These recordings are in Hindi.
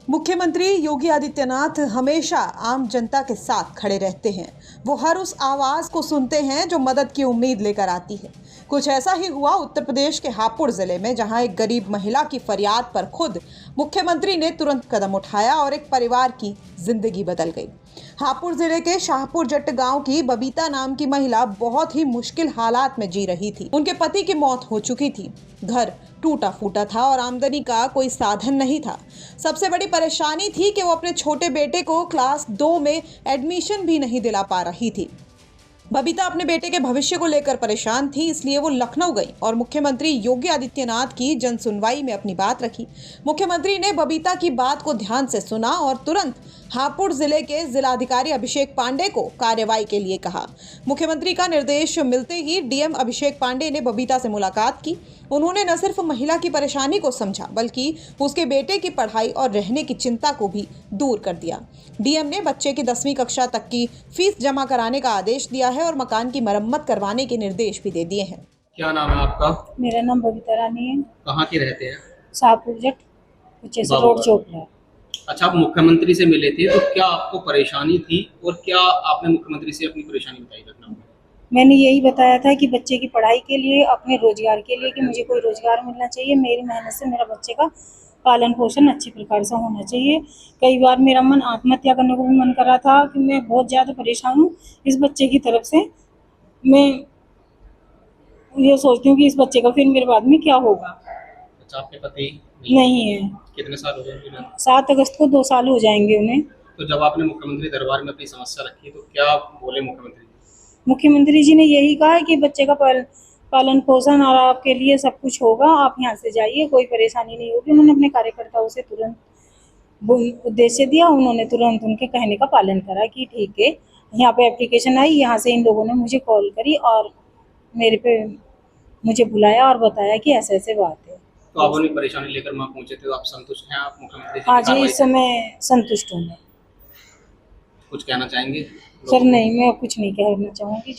मुख्यमंत्री योगी आदित्यनाथ हमेशा आम जनता के साथ खड़े रहते हैं। वो हर उस आवाज़ को सुनते हैं जो मदद की उम्मीद लेकर आती है। कुछ ऐसा ही हुआ उत्तर प्रदेश के हापुड़ जिले में, जहां एक गरीब महिला की फरियाद पर खुद मुख्यमंत्री ने तुरंत कदम उठाया और एक परिवार की जिंदगी बदल गई। हापुड़ जिले के शाहपुर जट्ट गांव की बबीता नाम की महिला बहुत ही मुश्किल हालात में जी रही थी। उनके पति की मौत हो चुकी थी, घर टूटा फूटा था और आमदनी का कोई साधन नहीं था। सबसे बड़ी परेशानी थी कि वो अपने छोटे बेटे को क्लास 2 में एडमिशन भी नहीं दिला पा रही थी। बबीता अपने बेटे के भविष्य को लेकर परेशान थी, इसलिए वो लखनऊ गई और मुख्यमंत्री योगी आदित्यनाथ की जन सुनवाई में अपनी बात रखी। मुख्यमंत्री ने बबीता की बात को ध्यान से सुना और तुरंत हापुड़ जिले के जिलाधिकारी अभिषेक पांडे को कार्रवाई के लिए कहा। मुख्यमंत्री का निर्देश मिलते ही डीएम अभिषेक पांडे ने बबीता से मुलाकात की। उन्होंने न सिर्फ महिला की परेशानी को समझा, बल्कि उसके बेटे की पढ़ाई और रहने की चिंता को भी दूर कर दिया। डीएम ने बच्चे की 10वीं कक्षा तक की फीस जमा कराने का आदेश दिया है और मकान की मरम्मत करवाने के निर्देश भी दे दिए हैं। क्या नाम है आपका? मेरा नाम बबीता रानी है। कहाँ के रहते हैं? शाहपुर जट कुचेसर रोड चोपड़ा। अच्छा, आप मुख्यमंत्री से मिले थे, तो क्या आपको परेशानी थी और क्या आपने मुख्यमंत्री से अपनी परेशानी बताई लखनऊ में? मैंने यही बताया था कि बच्चे की पढ़ाई के लिए, अपने रोजगार के लिए, कि मुझे कोई रोजगार मिलना चाहिए। मेरी मेहनत से मेरा बच्चे का पालन पोषण अच्छी प्रकार से होना चाहिए। कई बार मेरा मन आत्महत्या करने को भी मन कर रहा था कि मैं बहुत ज़्यादा परेशान हूँ इस बच्चे की तरफ से। मैं ये सोचती हूँ कि इस बच्चे का फिर मेरे बाद में क्या होगा। अच्छा, आपके पति नहीं है। कितने साल हो गए? 7 अगस्त को 2 साल हो जाएंगे उन्हें। तो जब आपने मुख्यमंत्री दरबार में अपनी समस्या रखी तो क्या बोले मुख्यमंत्री? मुख्यमंत्री जी ने यही कहा है कि बच्चे का पालन पोषण और आपके लिए सब कुछ होगा, आप यहाँ से जाइए, कोई परेशानी नहीं होगी। उन्होंने अपने कार्यकर्ताओं से तुरंत उद्देश्य दिया, उन्होंने तुरंत उनके कहने का पालन करा कि ठीक है। यहाँ पे एप्लीकेशन आई, यहाँ से इन लोगों ने मुझे कॉल करी और मुझे बुलाया और बताया कि ऐसे ऐसे बात है। तो आप अपनी परेशानी लेकर वहाँ पहुँचे थे, तो आप संतुष्ट हैं? आप मुख्यमंत्री हाँ जी, इस समय संतुष्ट हूँ मैं। कुछ कहना चाहेंगे? सर नहीं, मैं कुछ नहीं कहना चाहूँगी।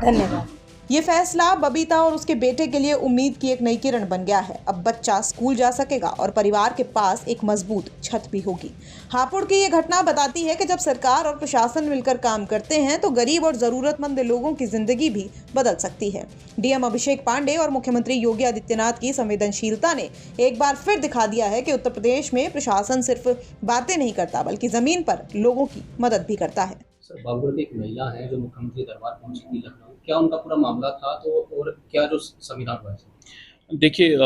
धन्यवाद। ये फैसला बबीता और उसके बेटे के लिए उम्मीद की एक नई किरण बन गया है। अब बच्चा स्कूल जा सकेगा और परिवार के पास एक मजबूत छत भी होगी। हापुड़ की ये घटना बताती है कि जब सरकार और प्रशासन मिलकर काम करते हैं तो गरीब और जरूरतमंद लोगों की जिंदगी भी बदल सकती है। डीएम अभिषेक पांडे और मुख्यमंत्री योगी आदित्यनाथ की संवेदनशीलता ने एक बार फिर दिखा दिया है कि उत्तर प्रदेश में प्रशासन सिर्फ बातें नहीं करता, बल्कि जमीन पर लोगों की मदद भी करता है। सर, बाबूगढ़ की एक महिला है जो मुख्यमंत्री दरबार पहुंची थी लखनऊ, क्या उनका पूरा मामला था? तो और क्या जो संविधान हुआ है? देखिए,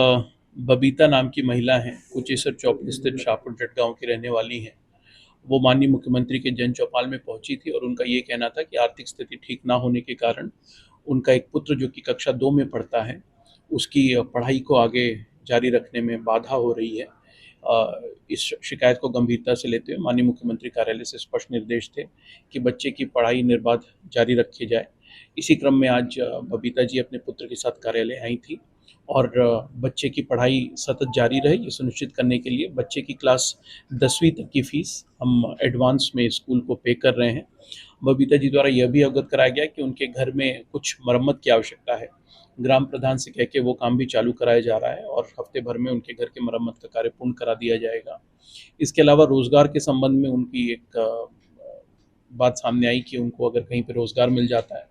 बबीता नाम की महिला हैं, कुचेसर चौपड़ी स्थित शाहपुर जट गाँव की रहने वाली हैं। वो माननीय मुख्यमंत्री के जन चौपाल में पहुंची थी और उनका ये कहना था कि आर्थिक स्थिति ठीक ना होने के कारण उनका एक पुत्र जो कि कक्षा 2 में पढ़ता है, उसकी पढ़ाई को आगे जारी रखने में बाधा हो रही है। इस शिकायत को गंभीरता से लेते हुए माननीय मुख्यमंत्री कार्यालय से स्पष्ट निर्देश थे कि बच्चे की पढ़ाई निर्बाध जारी रखी जाए। इसी क्रम में आज बबीता जी अपने पुत्र के साथ कार्यालय आई थी और बच्चे की पढ़ाई सतत जारी रहे, ये सुनिश्चित करने के लिए बच्चे की क्लास 10वीं तक की फीस हम एडवांस में स्कूल को पे कर रहे हैं। बबीता जी द्वारा यह भी अवगत कराया गया कि उनके घर में कुछ मरम्मत की आवश्यकता है। ग्राम प्रधान से कह के वो काम भी चालू कराया जा रहा है और हफ्ते भर में उनके घर के मरम्मत का कार्य पूर्ण करा दिया जाएगा। इसके अलावा रोजगार के संबंध में उनकी एक बात सामने आई कि उनको अगर कहीं पर रोजगार मिल जाता है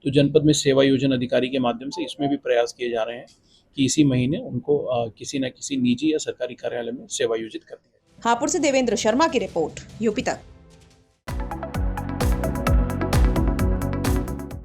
तो जनपद में सेवा योजना अधिकारी के माध्यम से इसमें भी प्रयास किए जा रहे हैं कि इसी महीने उनको किसी न किसी निजी या सरकारी कार्यालय में सेवा योजित कर दिया। हापुड़ से देवेंद्र शर्मा की रिपोर्ट, यूपी तक।